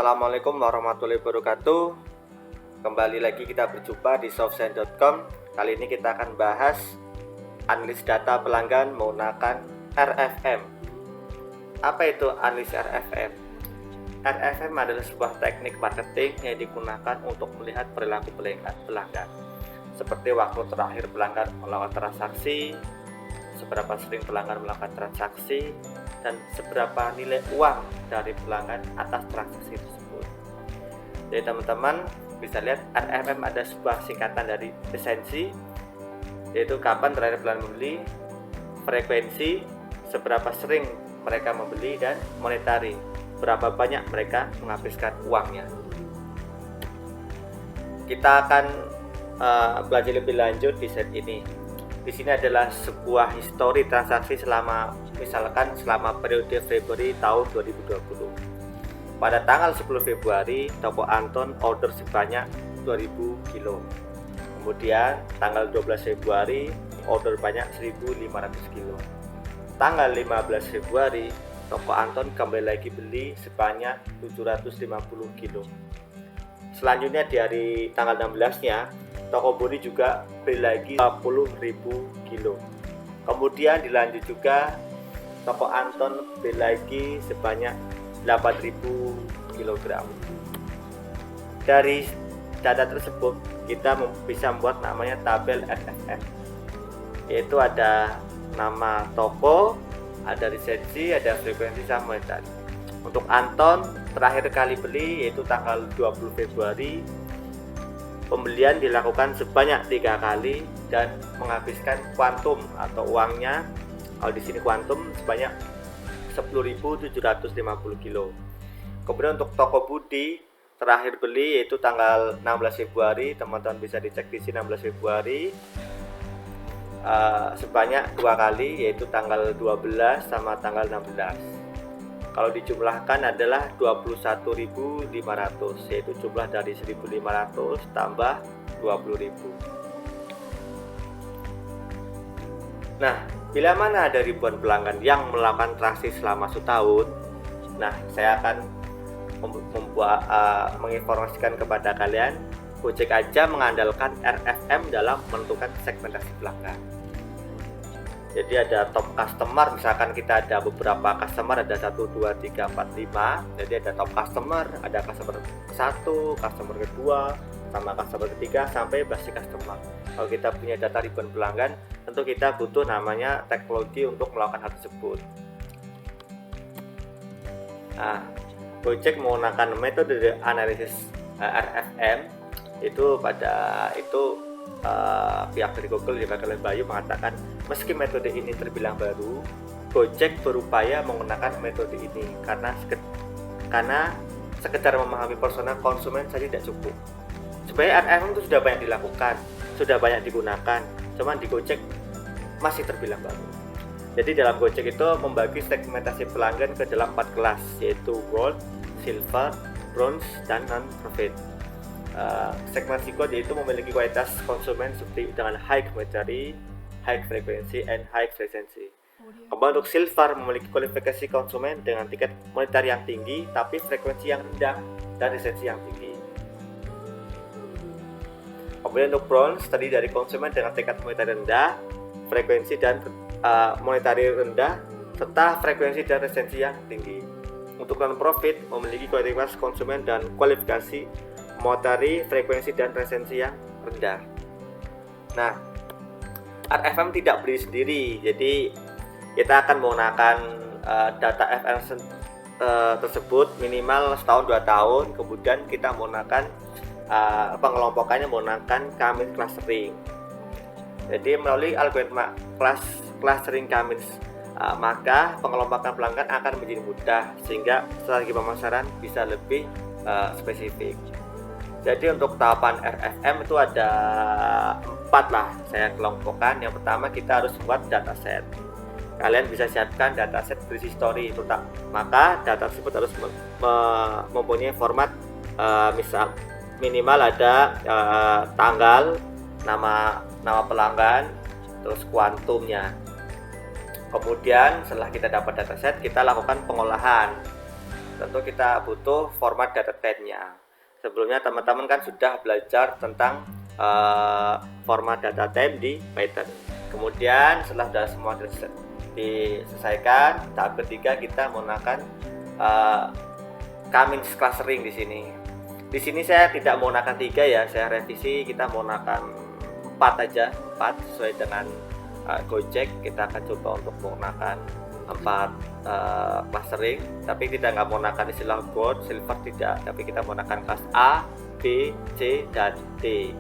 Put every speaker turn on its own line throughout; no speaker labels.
Assalamualaikum warahmatullahi wabarakatuh. Kembali lagi kita berjumpa di softsign.com. Kali ini kita akan bahas analis data pelanggan menggunakan RFM. Apa itu analis RFM? RFM adalah sebuah teknik marketing yang digunakan untuk melihat perilaku pelanggan, seperti waktu terakhir pelanggan melakukan transaksi, seberapa sering pelanggan melakukan transaksi, dan seberapa nilai uang dari pelanggan atas transaksi tersebut. Jadi teman-teman bisa lihat RFM ada sebuah singkatan dari esensi, yaitu kapan terakhir pelanggan membeli, frekuensi, seberapa sering mereka membeli, dan monetary, berapa banyak mereka menghabiskan uangnya. Kita akan belajar lebih lanjut di set ini. Di sini adalah sebuah histori transaksi selama periode Februari tahun 2020. Pada tanggal 10 Februari, toko Anton order sebanyak 2000 kilo. Kemudian tanggal 12 Februari order banyak 1500 kilo. Tanggal 15 Februari, toko Anton kembali lagi beli sebanyak 750 kilo. Selanjutnya di hari tanggal 16-nya, toko Boni juga beli lagi 50.000 kilo. Kemudian dilanjut juga toko Anton beli lagi sebanyak 8.000 kg. Dari data tersebut kita bisa membuat namanya tabel RFM, yaitu ada nama toko, ada lisensi, ada frekuensi, sama monetary. Untuk Anton terakhir kali beli yaitu tanggal 20 Februari. Pembelian dilakukan sebanyak 3 kali dan menghabiskan kuantum atau uangnya, kalau di sini kuantum, sebanyak 10.750 kilo. Kemudian untuk toko Budi terakhir beli yaitu tanggal 16 Februari, teman-teman bisa dicek di sini 16 Februari, sebanyak 2 kali yaitu tanggal 12 sama tanggal 16. Kalau dijumlahkan adalah 21.500, yaitu jumlah dari 1.500 tambah 20.000. Nah, bila mana ada ribuan pelanggan yang melakukan transaksi selama setahun, nah saya akan menginformasikan kepada kalian, Gojek aja mengandalkan RFM dalam menentukan segmentasi pelanggan. Jadi ada top customer, misalkan kita ada beberapa customer, ada 1, 2, 3, 4, 5. Jadi ada top customer, ada customer 1, customer kedua, sama customer ketiga, sampai basic customer. Kalau kita punya data ribuan pelanggan, tentu kita butuh namanya teknologi untuk melakukan hal tersebut. Nah, Gojek menggunakan metode analisis RFM itu pihak dari Google dipakai oleh Bayu mengatakan, meski metode ini terbilang baru, Gojek berupaya menggunakan metode ini karena sekedar memahami persona konsumen saja tidak cukup. Sebenarnya RFM itu sudah banyak dilakukan, sudah banyak digunakan, cuman di Gojek masih terbilang baru. Jadi dalam Gojek itu membagi segmentasi pelanggan ke dalam 4 kelas, yaitu Gold, Silver, Bronze, dan Non-Profit. Segmentasi Gold yaitu memiliki kualitas konsumen seperti dengan high monetary, high frequency, and high frequency. Kemudian untuk Silver memiliki kualifikasi konsumen dengan tingkat monetary yang tinggi tapi frekuensi yang rendah dan resensi yang tinggi. Kemudian untuk Bronze tadi dari konsumen dengan tingkat monetary rendah, frekuensi dan monetary rendah, serta frekuensi dan resensi yang tinggi. Untuk Non-Profit memiliki kualitas konsumen dan kualifikasi monetary, frekuensi, dan resensi yang rendah. Nah, RFM tidak berdiri sendiri, jadi kita akan menggunakan data RFM tersebut minimal setahun 2 tahun. Kemudian kita menggunakan pengelompokannya menggunakan Cummins clustering. Jadi melalui algoritma clustering Cummins, maka pengelompokan pelanggan akan menjadi mudah sehingga strategi pemasaran bisa lebih spesifik. Jadi untuk tahapan RFM itu ada 4 lah, saya kelompokkan. Yang pertama kita harus buat dataset. Kalian bisa siapkan dataset berisi story, maka data tersebut harus mempunyai format misal minimal ada tanggal, nama pelanggan, terus kuantumnya. Kemudian setelah kita dapat dataset, kita lakukan pengolahan. tentu kita butuh format data type-nya. Sebelumnya teman-teman kan sudah belajar tentang format data type di Python. Kemudian setelah semua diselesaikan, tahap ketiga kita menggunakan k-means clustering di sini. Di sini saya tidak menggunakan 3 ya, saya revisi, kita menggunakan 4 aja, 4 sesuai dengan Gojek. Kita akan coba untuk menggunakan 4 clustering, tapi kita nggak menggunakan istilah gold, silver tidak, tapi kita menggunakan kelas A, B, C, dan D.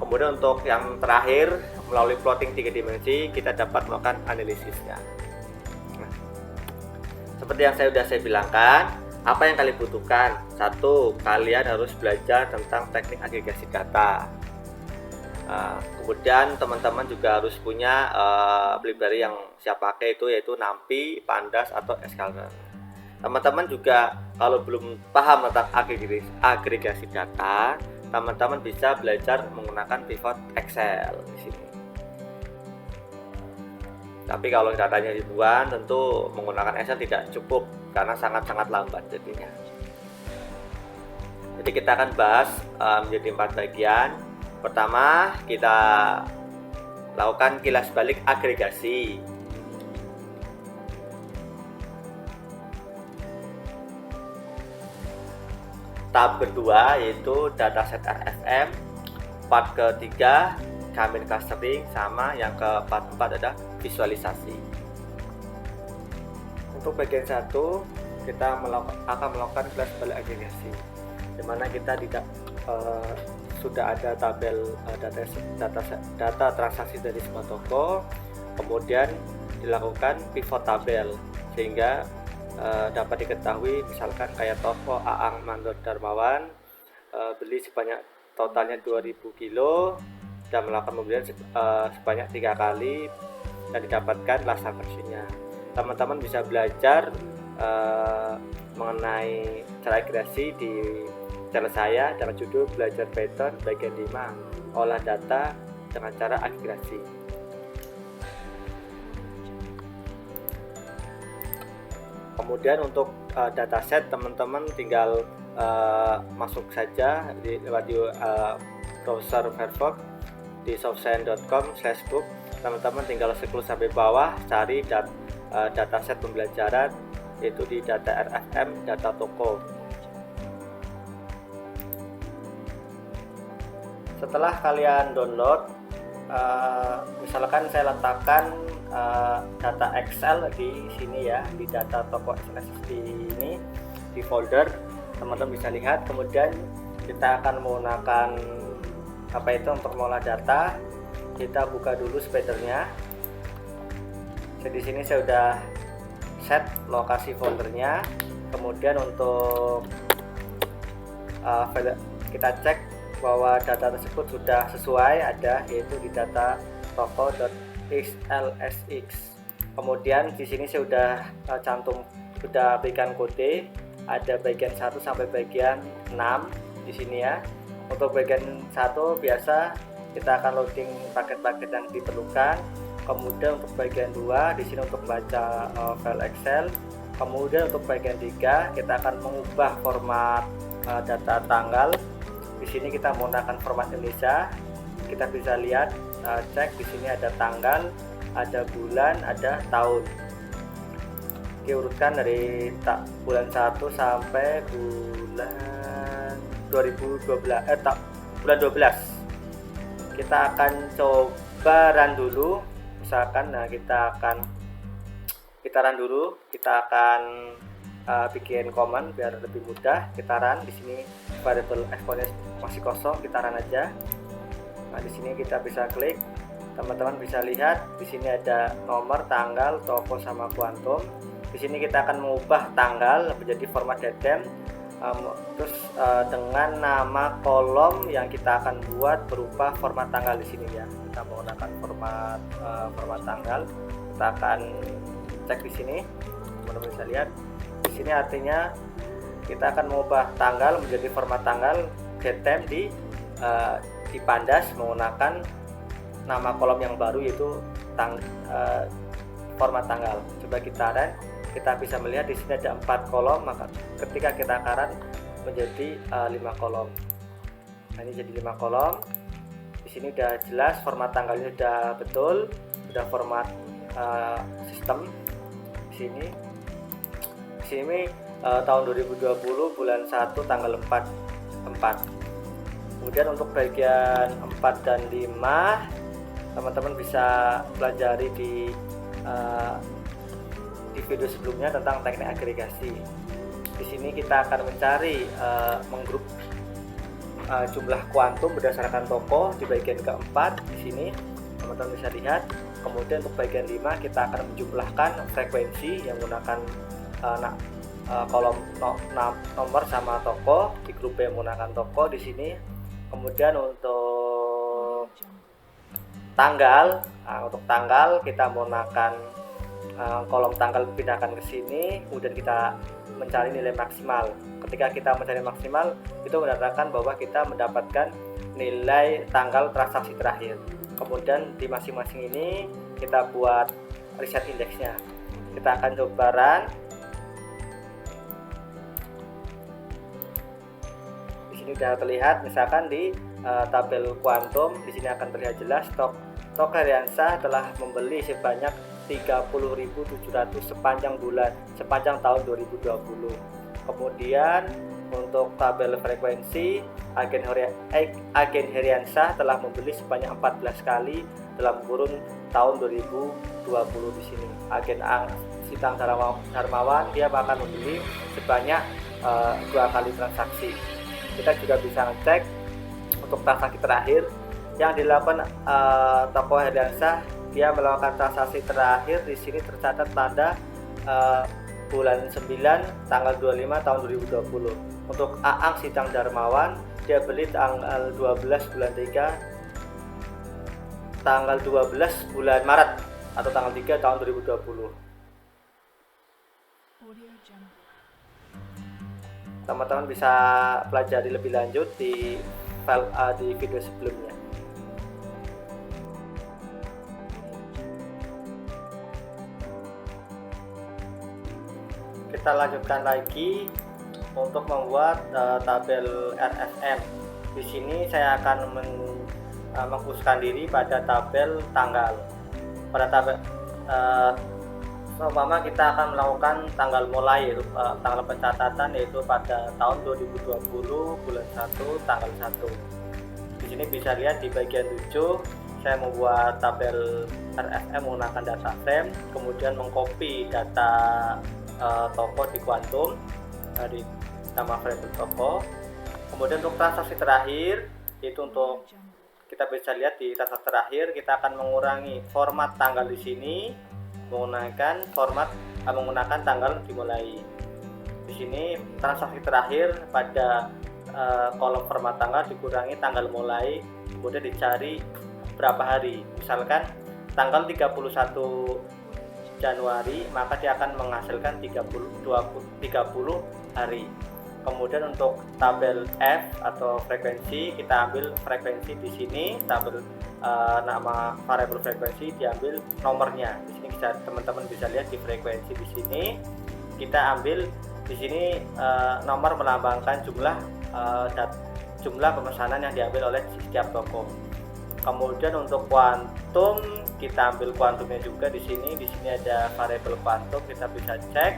Kemudian untuk yang terakhir, melalui plotting 3 dimensi, kita dapat melakukan analisisnya. Nah, seperti yang saya bilangkan, apa yang kalian butuhkan? 1, kalian harus belajar tentang teknik agregasi data. Kemudian teman-teman juga harus punya library yang siap pakai, itu yaitu NumPy, Pandas, atau Sklearn. Teman-teman juga kalau belum paham tentang agregasi data, teman-teman bisa belajar menggunakan pivot Excel di sini. Tapi kalau datanya ribuan, tentu menggunakan Excel tidak cukup karena sangat-sangat lambat jadinya. Jadi kita akan bahas menjadi 4 bagian. Pertama, kita lakukan kilas balik agregasi. Tahap kedua yaitu dataset RFM. Part ketiga k-means clustering, sama yang keempat ada visualisasi. Untuk bagian 1 kita akan melakukan kilas balik agregasi, di mana kita tidak sudah ada tabel data transaksi dari semua toko, kemudian dilakukan pivot tabel sehingga dapat diketahui, misalkan kayak toko Aang Mandor Darmawan beli sebanyak totalnya 2000 kilo dan melakukan pembelian sebanyak 3 kali dan didapatkan last conversion-nya. Teman-teman bisa belajar mengenai cara agregasi di channel saya dengan judul Belajar Python bagian 5, olah data dengan cara agregasi. Kemudian untuk dataset, teman-teman tinggal masuk saja lewat browser Firefox di softScience.com/book. Teman-teman tinggal scroll sampai bawah, cari dataset pembelajaran, yaitu di data RFM, data toko. Setelah kalian download, misalkan saya letakkan data Excel di sini ya, di data toko SLS ini di folder, teman-teman bisa lihat. Kemudian kita akan menggunakan untuk mengolah data. Kita buka dulu Spidernya. Jadi di sini saya sudah set lokasi foldernya. Kemudian untuk kita cek bahwa data tersebut sudah sesuai, ada yaitu di data toko.xlsx. Kemudian di sini saya sudah berikan kode, ada bagian 1 sampai bagian 6 di sini ya. Untuk bagian 1 biasa kita akan loading paket-paket yang diperlukan. Kemudian untuk bagian 2 di sini untuk baca file Excel. Kemudian untuk bagian 3 kita akan mengubah format data tanggal. Di sini kita menggunakan format Indonesia. Kita bisa lihat, cek di sini ada tanggal, ada bulan, ada tahun. Diurutkan dari bulan 1 sampai bulan 2012 bulan 12. Kita akan coba run dulu. Misalkan kita run dulu, kita akan bikin command biar lebih mudah. Kita run di sini, variable exponent masih kosong, kita run aja. Nah, di sini kita bisa klik. Teman-teman bisa lihat di sini ada nomor, tanggal, toko, sama kuantum. Di sini kita akan mengubah tanggal menjadi format datem, terus dengan nama kolom yang kita akan buat berupa format tanggal di sini ya. Kita menggunakan format tanggal. Kita akan cek di sini. Teman-teman bisa lihat. Di sini artinya kita akan mengubah tanggal menjadi format tanggal datem di Pandas menggunakan nama kolom yang baru, yaitu format tanggal. Coba kita run. kita bisa melihat di sini ada 4 kolom, maka ketika kita karan menjadi 5 kolom. Nah, ini jadi 5 kolom. Di sini udah jelas format tanggalnya sudah betul, sudah format sistem. Di sini tahun 2020 bulan 1 tanggal 4. Kemudian untuk bagian 4 dan 5 teman-teman bisa pelajari di video sebelumnya tentang teknik agregasi. Di sini kita akan mencari menggrup jumlah kuantum berdasarkan tokoh di bagian keempat. Di sini teman-teman bisa lihat. Kemudian untuk bagian 5 kita akan menjumlahkan frekuensi yang menggunakan kolom nomor sama tokoh. Di grup B menggunakan tokoh di sini. Kemudian untuk tanggal, kita menggunakan kolom tanggal pindahkan ke sini, kemudian kita mencari nilai maksimal. Ketika kita mencari maksimal, itu menandakan bahwa kita mendapatkan nilai tanggal transaksi terakhir. Kemudian di masing-masing ini kita buat reset indeksnya. Kita akan coba run. Di sini sudah terlihat, misalkan di tabel kuantum, di sini akan terlihat jelas stok hariansah telah membeli sebanyak 30.700 sepanjang tahun 2020. Kemudian untuk tabel frekuensi, agen hariansah telah membeli sebanyak 14 kali dalam kurun tahun 2020. Di sini agen Sitang Darmawan dia akan membeli sebanyak 2 kali transaksi. Kita juga bisa ngecek untuk transaksi terakhir yang dilakukan tokoh hariansah. Dia melakukan transaksi terakhir, di sini tercatat tanda bulan 9 tanggal 25 tahun 2020. Untuk Aang Sitang Darmawan dia beli tanggal 12 bulan 3 tanggal 12 bulan Maret atau tanggal 3 tahun 2020. Teman-teman bisa pelajari lebih lanjut di video sebelumnya. Kita lanjutkan lagi untuk membuat tabel RFM. Di sini saya akan mengkhususkan diri pada tabel tanggal. Pada tabel seumpama kita akan melakukan tanggal mulai, yaitu tanggal pencatatan, yaitu pada tahun 2020 bulan 1 tanggal 1. Di sini bisa lihat di bagian 7 saya membuat tabel RFM menggunakan data frame, kemudian mengcopy data toko di kuantum dari nama variabel toko. Kemudian untuk transaksi terakhir, itu untuk kita bisa lihat di transaksi terakhir kita akan mengurangi format tanggal di sini menggunakan tanggal dimulai. Di sini transaksi terakhir pada kolom format tanggal dikurangi tanggal mulai, kemudian dicari berapa hari. Misalkan tanggal 31 Januari, maka dia akan menghasilkan 30 hari. Kemudian untuk tabel F atau frekuensi, kita ambil frekuensi di sini, tabel nama variabel frekuensi diambil nomornya. Di sini teman-teman bisa lihat di frekuensi di sini kita ambil di sini nomor melambangkan jumlah pemesanan yang diambil oleh setiap toko. Kemudian untuk kuantum kita ambil kuantumnya juga di sini. Di sini ada variabel kuantum, kita bisa cek.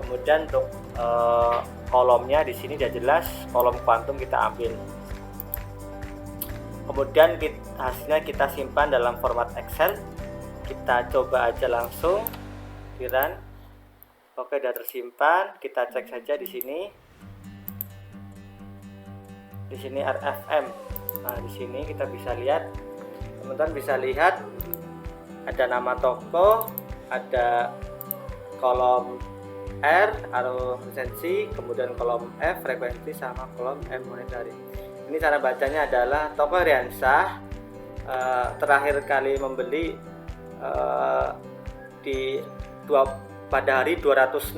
Kemudian untuk kolomnya di sini sudah jelas, kolom kuantum kita ambil. Kemudian hasilnya kita simpan dalam format Excel. Kita coba aja langsung di run. Oke, sudah tersimpan. Kita cek saja di sini. Di sini RFM. Nah, di sini kita bisa lihat, teman-teman bisa lihat ada nama toko, ada kolom R atau lisensi, kemudian kolom F frekuensi sama kolom M monetary. Ini cara bacanya adalah toko hariansah terakhir kali membeli pada hari 268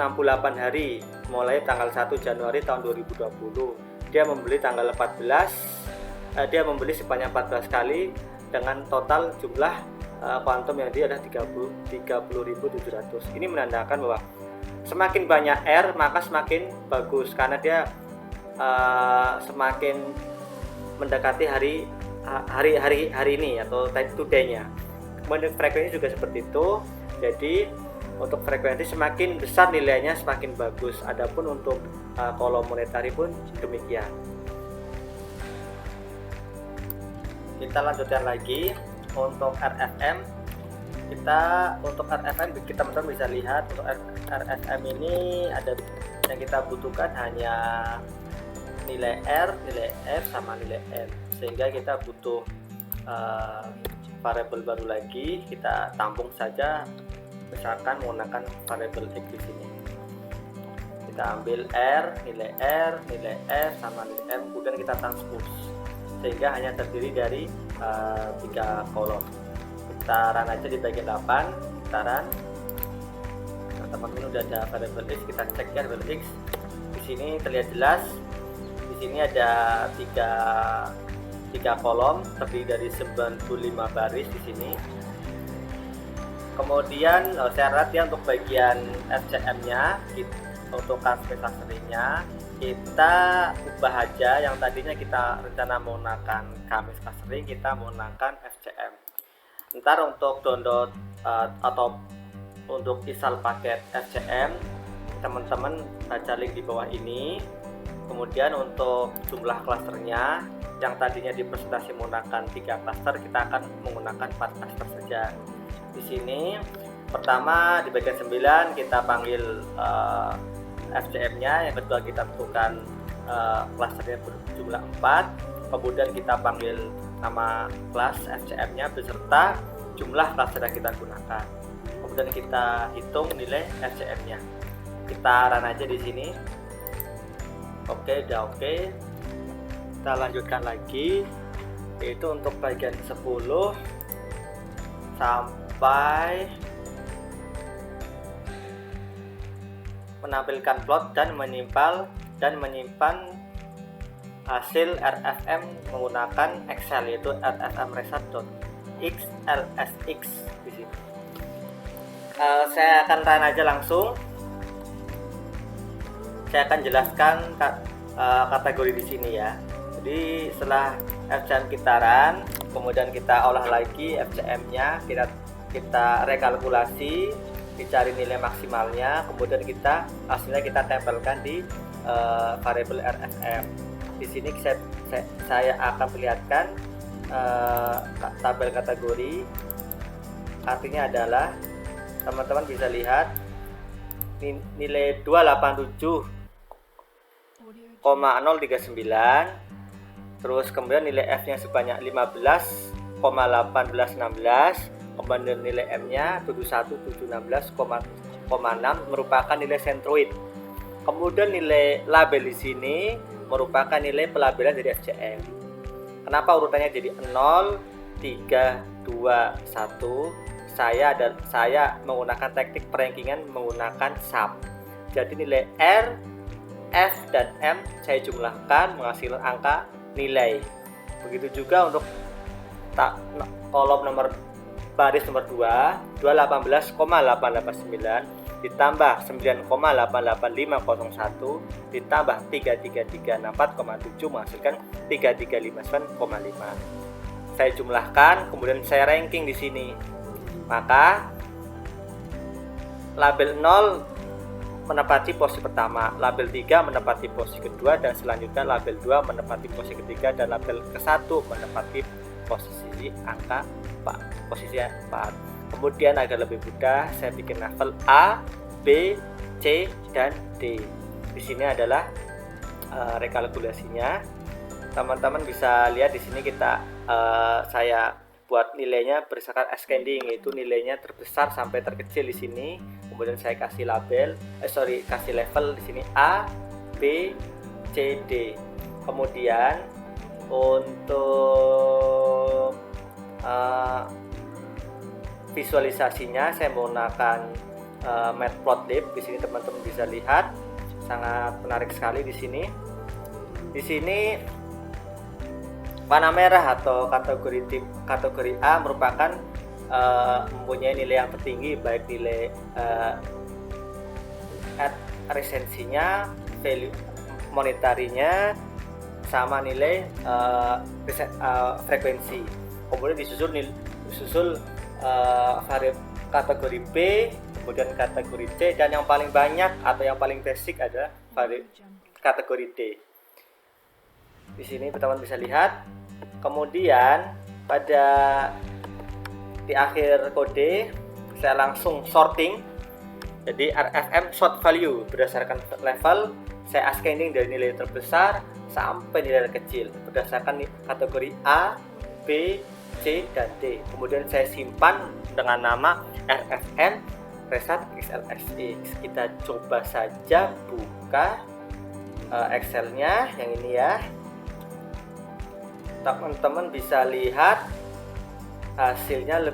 hari mulai tanggal 1 Januari tahun 2020. Dia membeli tanggal 14, dia membeli sebanyak 14 kali dengan total jumlah kuantum yang dia adalah 30.700. Ini menandakan bahwa Semakin banyak R maka semakin bagus karena dia semakin mendekati hari ini atau time to day-nya. Kemudian frekuensi juga seperti itu. Jadi untuk frekuensi semakin besar nilainya semakin bagus. Adapun untuk kolom monetari pun demikian. Kita lanjutkan lagi untuk RFM. Untuk RFM teman-teman bisa lihat untuk RFM ini ada yang kita butuhkan hanya nilai R, nilai F sama nilai M, sehingga kita butuh variabel baru lagi. Kita tampung saja, misalkan menggunakan variabel X di sini. Kita ambil R, nilai F sama nilai M, kemudian kita transpose sehingga hanya terdiri dari 3 kolom. Kita run aja di bagian 8, kita run. Nah, teman-teman udah ada variabel X, kita cek ya variabel X. Di sini terlihat jelas. Di sini ada 3 kolom terdiri dari 95 baris di sini. Kemudian syarat ya untuk bagian FCM-nya, untuk clustering-nya kita ubah aja. Yang tadinya kita rencana menggunakan Kamis clustering, kita menggunakan FCM. Ntar untuk download atau untuk install paket FCM, teman-teman baca link di bawah ini. Kemudian untuk jumlah klasternya, yang tadinya di presentasi menggunakan 3 klaster, kita akan menggunakan 4 klaster saja. Di sini pertama di bagian 9 kita panggil FCM-nya, yang kedua kita tentukan klasternya berjumlah 4, kemudian kita panggil nama kelas FCM-nya beserta jumlah klaster yang kita gunakan. Kemudian kita hitung nilai FCM-nya. Kita run aja di sini. Oke, udah oke. Kita lanjutkan lagi, yaitu untuk bagian 10 sampai menampilkan plot dan menyimpan hasil RFM menggunakan Excel, yaitu rfmresult.xlsx di sini. Saya akan run aja langsung. Saya akan jelaskan kategori di sini ya. Jadi setelah FCM kita run, kemudian kita olah lagi FCM-nya, kita rekalkulasi, dicari nilai maksimalnya, kemudian hasilnya kita tempelkan di variabel RFM. Di sini saya akan perlihatkan tabel kategori. Artinya adalah teman-teman bisa lihat nilai 287,039, terus kemudian nilai F-nya sebanyak 15,1816, kemudian nilai M-nya 71716,6 merupakan nilai sentroid. Kemudian nilai label di sini merupakan nilai pelabelan dari FCM. Kenapa urutannya jadi 0, 3, 2, 1? Saya menggunakan teknik perankingan menggunakan sub. Jadi nilai R, F, dan M saya jumlahkan menghasilkan angka nilai. Begitu juga untuk kolom baris nomor 2, 218,889 ditambah 9,88501 ditambah 33364,7 menghasilkan 3359,5. Saya jumlahkan, kemudian saya ranking di sini. Maka label 0 menempati posisi pertama, label 3 menempati posisi kedua, dan selanjutnya label 2 menempati posisi ketiga, dan label ke-1 menempati posisi angka 4, posisi 4. Kemudian agar lebih mudah, saya bikin level A, B, C, dan D. Di sini adalah rekalkulasinya. Teman-teman bisa lihat di sini saya buat nilainya berdasarkan ascending, yaitu nilainya terbesar sampai terkecil di sini. Kemudian saya kasih kasih level di sini A, B, C, D. Kemudian untuk visualisasinya saya menggunakan matplotlib. Di sini teman-teman bisa lihat, sangat menarik sekali di sini. Di sini warna merah atau kategori A merupakan mempunyai nilai yang tertinggi, baik nilai resensinya, value monetarinya, sama nilai frekuensi. Kemudian disusul kategori B, kemudian kategori C, dan yang paling banyak atau yang paling basic adalah kategori D. Di sini teman-teman bisa lihat. Kemudian di akhir kode saya langsung sorting. Jadi RFM sort value berdasarkan level, saya ascending dari nilai terbesar sampai nilai terkecil berdasarkan kategori A, B, C, dan D. Kemudian saya simpan dengan nama RFM Result XLSX. Kita coba saja buka Excelnya yang ini ya. Teman-teman bisa lihat hasilnya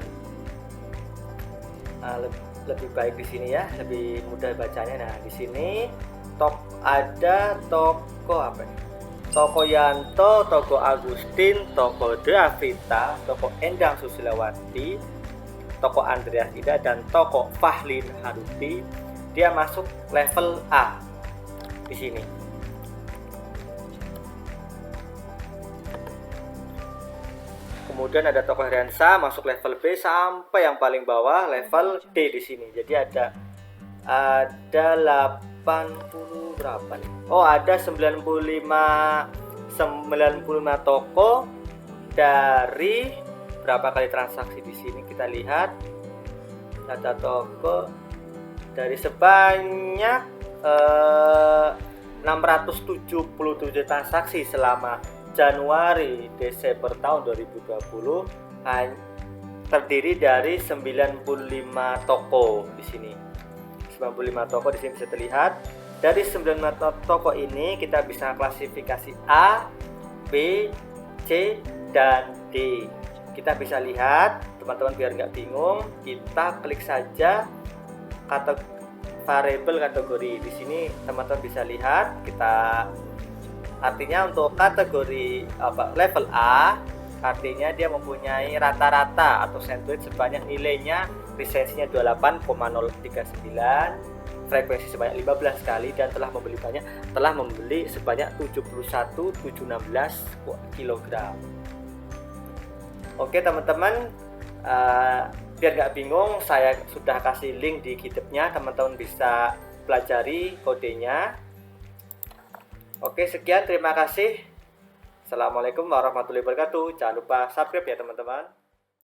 lebih baik di sini ya, lebih mudah bacanya. Nah, di sini ada toko apa nih? Toko Yanto, toko Agustin, toko De Avita, toko Endang Susilawati, toko Andreas Ida, dan toko Fahlin Haruti. Dia masuk level A di sini. Kemudian ada toko Heriansa masuk level B sampai yang paling bawah level D di sini. Jadi ada 80 berapa nih? Oh, ada 95 toko dari berapa kali transaksi di sini kita lihat. Data toko dari sebanyak 677 transaksi selama Januari Desember tahun 2020, terdiri dari 95 toko di sini. 95 toko di sini bisa terlihat. Dari 95 toko ini kita bisa klasifikasi A, B, C, dan D. Kita bisa lihat, teman-teman biar nggak bingung, kita klik saja variabel kategori. Di sini teman-teman bisa lihat, artinya untuk kategori level A, artinya dia mempunyai rata-rata atau sandwich sebanyak nilainya resensinya 28,039, frekuensi sebanyak 15 kali, dan telah membeli sebanyak 71.716 kg. Oke teman-teman, biar nggak bingung, saya sudah kasih link di GitHub-nya, teman-teman bisa pelajari kodenya. Oke, sekian, terima kasih. Assalamualaikum warahmatullahi wabarakatuh. Jangan lupa subscribe ya teman-teman.